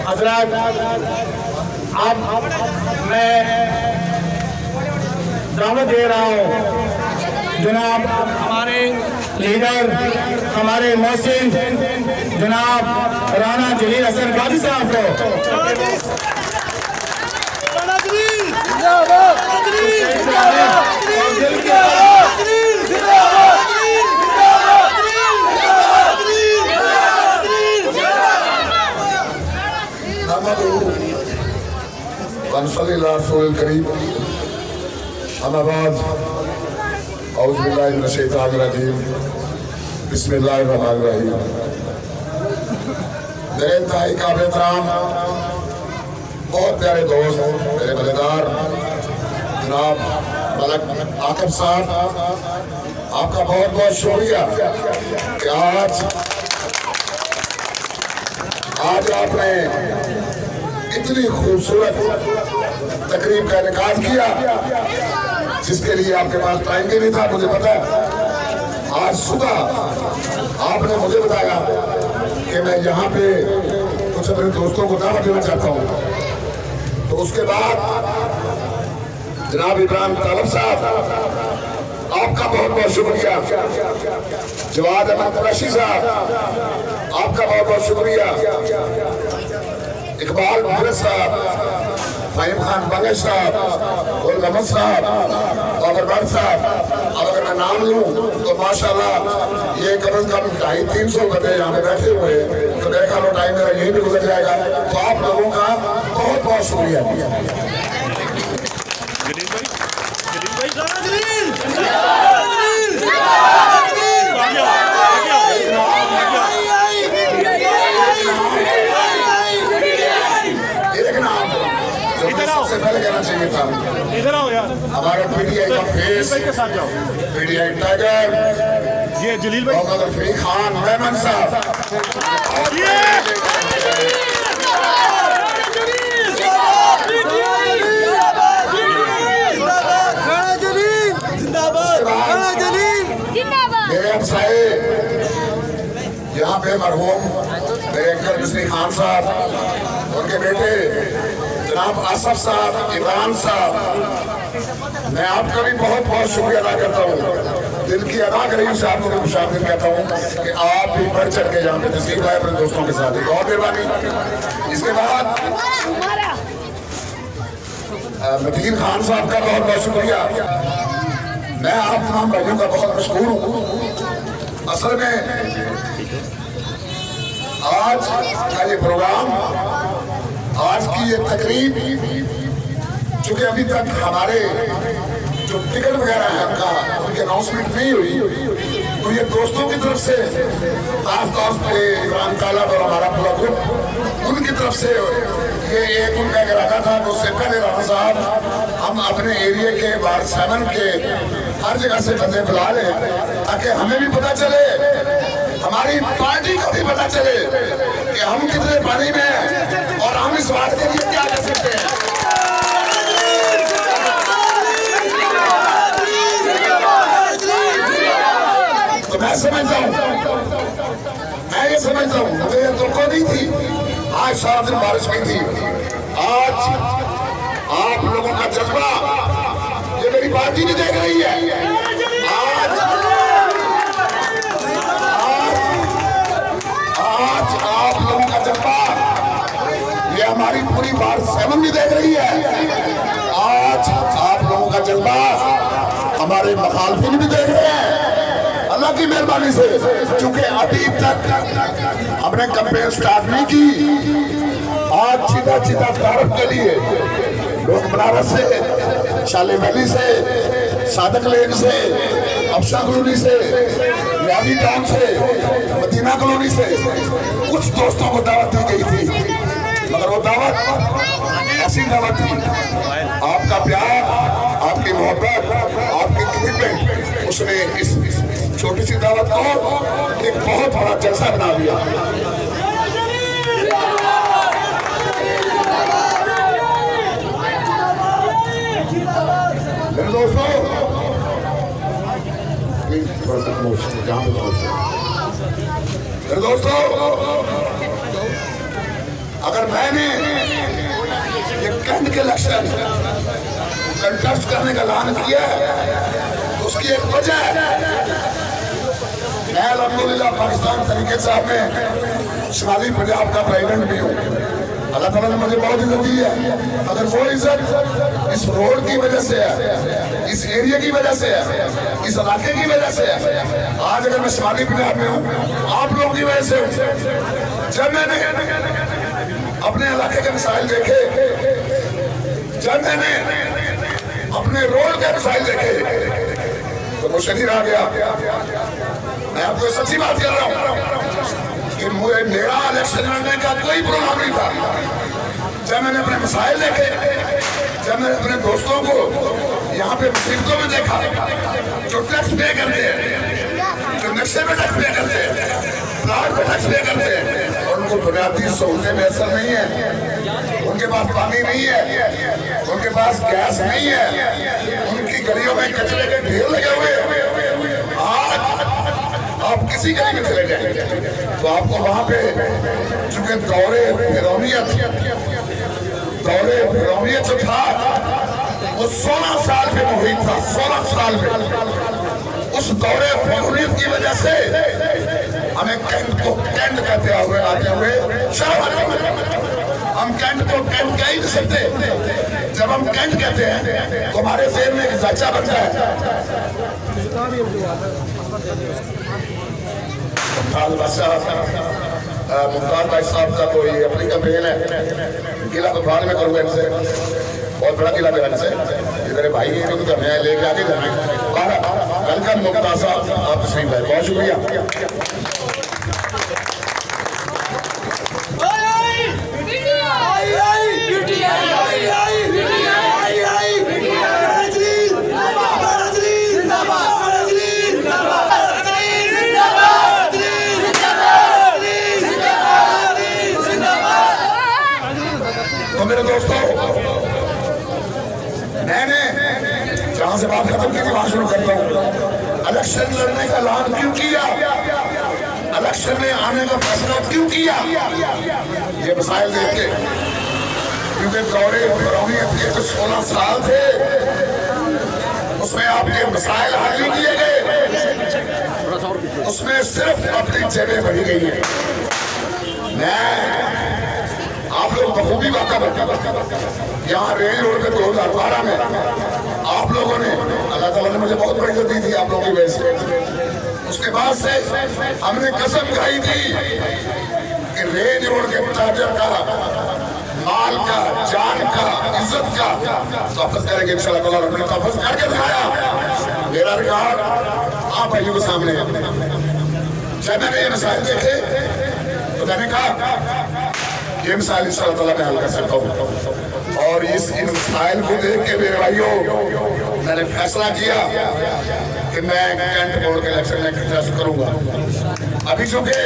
हजरत अब मैं दावत दे रहा हूँ जनाब हमारे लीडर हमारे मोहसिन जनाब राना जलील हसन गाजी साहब को। बिस्मिल्लाहिर्रहमानिर्रहीम। मेरे इंतहाई काबिल एहतराम बहुत प्यारे दोस्त मेरे मजेदार जनाब मलक आकिब साहब, आपका बहुत बहुत शुक्रिया कि आज आपने इतनी खूबसूरत तकरीब का इनेकाद किया जिसके लिए आपके पास टाइम भी नहीं था। मुझे पता है आज सुबह आपने मुझे बताया कि मैं यहाँ पे कुछ अपने दोस्तों को दावत देना चाहता हूँ, तो उसके बाद जनाब इब्राहिम तालब साहब आपका बहुत बहुत शुक्रिया, जवाद अहमद कुरैशी साहब आपका बहुत बहुत शुक्रिया, इकबाल मुहर्रम साहब, फाहिम खान बंगश साहब, गुल गमद साहब, बाबर साहब। अब अगर मैं नाम लूं तो माशाल्लाह ये कम से कम 250-300 बंदे यहाँ पे बैठे हुए हैं, तो मेरे ख्याल में टाइम मेरा यही भी गुजर जाएगा। तो आप लोगों का बहुत बहुत शुक्रिया। सबसे पहले कहना चाहिए था इधर आओ यार, हमारे पीटीआई का फेस के साथ जाओ, पीटीआई टाइगर ये जलील भाई मोहम्मद रफीक खान मेमन साहब, मेरे हमसाए यहाँ पे मरहूम मेरे अंकल मिस्री खान साहब, उनके बेटे जनाब आसफ साहब, इमरान साहब, मैं आपका भी बहुत बहुत शुक्रिया अदा करता हूँ। दिल की अदा करीब से आपको भी खुशामदीद कहता हूँ कि आप भी बढ़ चढ़ के यहाँ पे तस्लीम लाए अपने दोस्तों के साथ, एक और मेहरबानी। इसके बाद मतीन खान साहब का बहुत बहुत शुक्रिया। मैं आप तमाम भाइयों का बहुत मशहूर हूँ। असल में आज का ये प्रोग्राम, आज की ये तकरीब, चूंकि अभी तक हमारे जो टिकट वगैरह है उनकी अनाउंसमेंट नहीं हुई, तो ये दोस्तों की तरफ से खास तौर पे इमरान तालब और हमारा पूरा ग्रुप, उनकी तरफ से ये एक उनका इरादा था कि उससे पहले राणा साहब हम अपने एरिया के वार्ड 7 के हर जगह से बंदे बुला लें ताकि हमें भी पता चले, हमारी पार्टी को भी पता चले कि हम कितने पानी में हैं और हम इस बात के लिए क्या कर सकते हैं। तो मैं समझता हूँ, मैं ये समझता हूँ, मुझे ये तो नहीं थी, आज सारा दिन बारिश में थी। आज आप लोगों का जज्बा ये मेरी पार्टी भी देख रही है। आज आप लोगों का जज्बा ये हमारी पूरी वार्ड 7 भी देख रही है। आज आप लोगों का जज्बा हमारे मुखालफिन भी देख रहे हैं। अल्लाह की मेहरबानी से, चूंकि अभी तक हमने कैंपेन स्टार्ट नहीं की, आज सीधा सीधा तारफ के लिए लोग बनारस से, शाले वैली से, सादक लेन से, अफसा कॉलोनी से, रियादी टाउन से, मदीना कॉलोनी से कुछ दोस्तों को दावत दी गई थी, मगर वो दावत ऐसी दावत थी, आपका प्यार, आपकी मोहब्बत, आपकी कमिटमेंट, उसने इस छोटी सी दावत को एक बहुत बड़ा जलसा बना दिया। मेरे दोस्तों, मेरे दोस्तों, अगर अगर मैंने ये कैंट के इलेक्शन कंटेस्ट करने का ऐलान किया तो उसकी एक वजह है। मैं अल्हम्दुलिल्लाह पाकिस्तान तरीके साहब में शुमाली पंजाब का प्रेसिडेंट भी हूँ। अल्लाह ताला ने मुझे बहुत इज्जत दी है, मगर वो इज्जत इस रोड की वजह से है, इस एरिया की वजह से है, इस इलाके की वजह से है। आज अगर मैं शुमाली पंजाब में हूँ आप लोगों की वजह से हूँ। जब मैंने अपने इलाके के मिसाइल देखे, जब मैंने अपने रोड के मिसाइल देखे तो मुझे नहीं रह गया। मैं आपको सच्ची बात कर रहा हूँ कि मुझे मेरा इलेक्शन लड़ने का कोई प्रोग्राम नहीं था। जब मैंने अपने मिसाइल देखे, जब मैंने अपने दोस्तों को यहाँ पे मुसीबतों में देखा, जो टैक्स पे करते हैं, जो नक्शे पे टैक्स पे करते हैं, प्लाट पे टैक्स पे करते हैं और उनको बुनियादी सहूलतें मैसर नहीं है, उनके पास पानी नहीं है, उनके पास गैस नहीं है, उनकी गलियों में कचरे के ढेर लगे हुए। आज आप किसी गली में चले जाएंगे तो आपको वहां पे चूंकि दौरे फिरौनियत जो था वो 16 साल पे मुहिम था। 16 साल में उस दौरे फिरौनियत की वजह से हमें कैंट को कैंट कहते हुए आते हुए शर्म आती है। हम कैंट को कैंट कह ही नहीं सकते। जब हम कैंट कहते हैं तो हमारे जेहन में एक जायचा बनता है। मुख्तार भाई साहब का कोई अपनी कैंपेन है, किला तो बाद में करूंगा इनसे, बहुत बड़ा किला मेरा इनसे, इधर भाई है तो मैं लेके आगे जाना। वेलकम मुख्तार साहब, आप सही भाई, बहुत शुक्रिया। तो मेरे दोस्तों, मैंने जहां से बात खत्म की थी वहां शुरू करता हूं। इलेक्शन लड़ने का ऐलान क्यों किया, इलेक्शन में आने का फैसला क्यों किया, ये मसाइल देख के, क्योंकि दौरे फिरौनियत के जो 16 साल थे उसमें आपके मसाइल हल नहीं किए गए, उसमें सिर्फ अपनी जेबें भरी गई है। मैं आप लोग बखूबी बात यहाँ रेल रोड पे 2012 में आप लोगों ने, अल्लाह ताला ने मुझे बहुत बड़ी इज्जत दी थी आप लोगों की वजह से। उसके बाद से हमने कसम खाई थी कि रेल रोड के ताजर का, माल का, जान का, इज्जत का तहफ़्फ़ुज़ करेंगे इंशाअल्लाह ताला। हमने तहफ़्फ़ुज़ करके दिखाया। मेरा रिकॉर्ड आप भाइयों के सामने है। जब मैंने ये मसाइल देखे तो मैंने कहा ये मिसाइल इंशाअल्लाह ताला मैं हल कर सकता हूँ। और इन मिसाइल को देख के मेरे भाइयों मैंने फैसला किया कि मैं कैंट बोर्ड के इलेक्शन में कंटेस्ट करूंगा। अभी चूंकि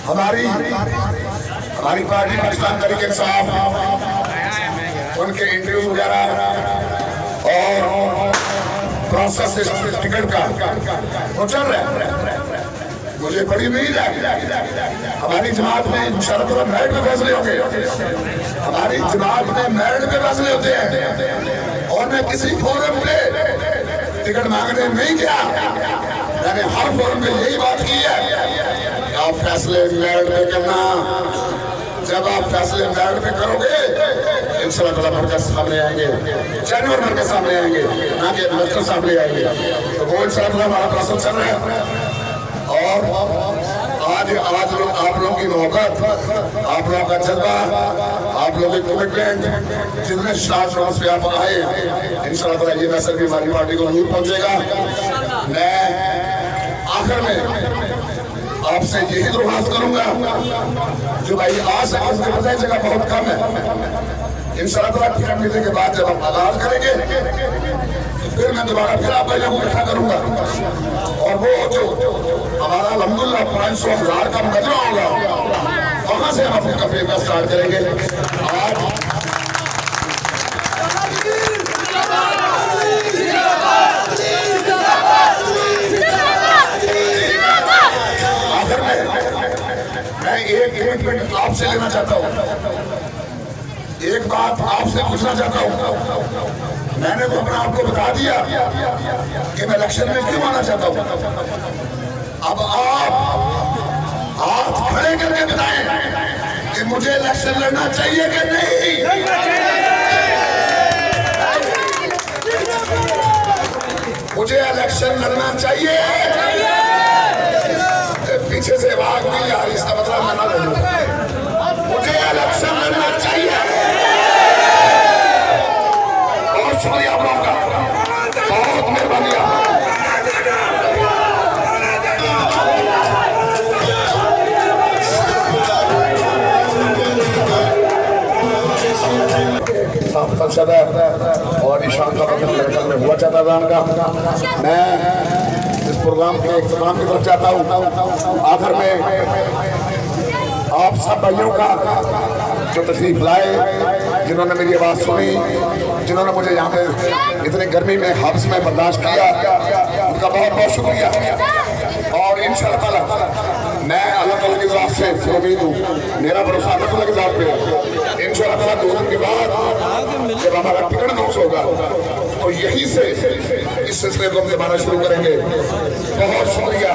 हमारी पार्टी पाकिस्तान तहरीक इंसाफ, उनके इंटरव्यू वगैरह और प्रोसेस टिकट का वो चल रहा है। मुझे बड़ी उम्मीद है हमारी जमात में इंशाअल्लाह मेरिट पे फैसले होंगे, हमारी जमात में मेरिट पे फैसले होते हैं। और मैं किसी फोरम पे टिकट मांगने नहीं गया, मैंने हर फोरम पे यही बात की है कि आप फैसले मेरिट पे करना। जब आप फैसले मेरिट पे करोगे इंशाअल्लाह ताला मरकज सामने आएंगे, जानवर मरकज सामने आएंगे, ना कि इन्वेस्टर सामने आएंगे। तो वो इंशाअल्लाह हमारा प्रोसेस चल रहा है। और आज आप लोगों की मोहब्बत, आप लोगों का जज्बा, आप लोगों की कमिटमेंट, जितने शार्ट नोट्स पे आप आए, इंशाअल्लाह ताला ये मैसेज भी हमारी पार्टी को जरूर पहुंचेगा। मैं आखिर में आपसे यही दरख्वास्त करूंगा, जो भाई आज से आज पता है जगह बहुत कम है, इंशाअल्लाह ताला टिकट मिलने के बाद जब हम आगाज करेंगे तो फिर मैं दोबारा फिर आप भाइयों को इकट्ठा करूंगा। और वो जो हमारा अल्हम्दुलिल्लाह 500,000 का मजमा होगा, वहां से हम अपने कैंपेन का स्टार्ट करेंगे। आज लेना चाहता हूँ, एक बात आपसे पूछना चाहता हूँ। मैंने तो अपने आप को बता दिया कि मैं इलेक्शन में क्यों आना चाहता हूँ। अब आप हाथ खड़े करके बताएं कि मुझे इलेक्शन लड़ना चाहिए कि नहीं। मुझे इलेक्शन लड़ना चाहिए। पीछे से आवाज नहीं आ रही, इसका मतलब मैं ना लड़ूं। मुझे इलेक्शन लड़ना चाहिए। बहुत शुक्रिया आप लोगों का, बहुत मेहरबानी आपका। और ईशान का मतलब में हुआ चाहता था उनका। मैं इस प्रोग्राम के इख्तिताम की तरफ चाहता हूँ। आखिर में आप सब भाइयों का जो तशरीफ लाए, जिन्होंने मेरी आवाज़ सुनी, जिन्होंने मुझे यहाँ पे इतनी गर्मी में हब्स में बर्दाश्त किया, उनका बहुत बहुत शुक्रिया। और इंशाअल्लाह ताला मैं अल्लाह ताला की ज़ात से उम्मीद हूँ, मेरा भरोसा अल्लाह ताला की ज़ात पे है। इंशाअल्लाह ताला 2 दिन के बाद जब हमारा टिकट अनाउंस होगा तो यहीं से इस सिलसिले को हम जमाना शुरू करेंगे। बहुत शुक्रिया।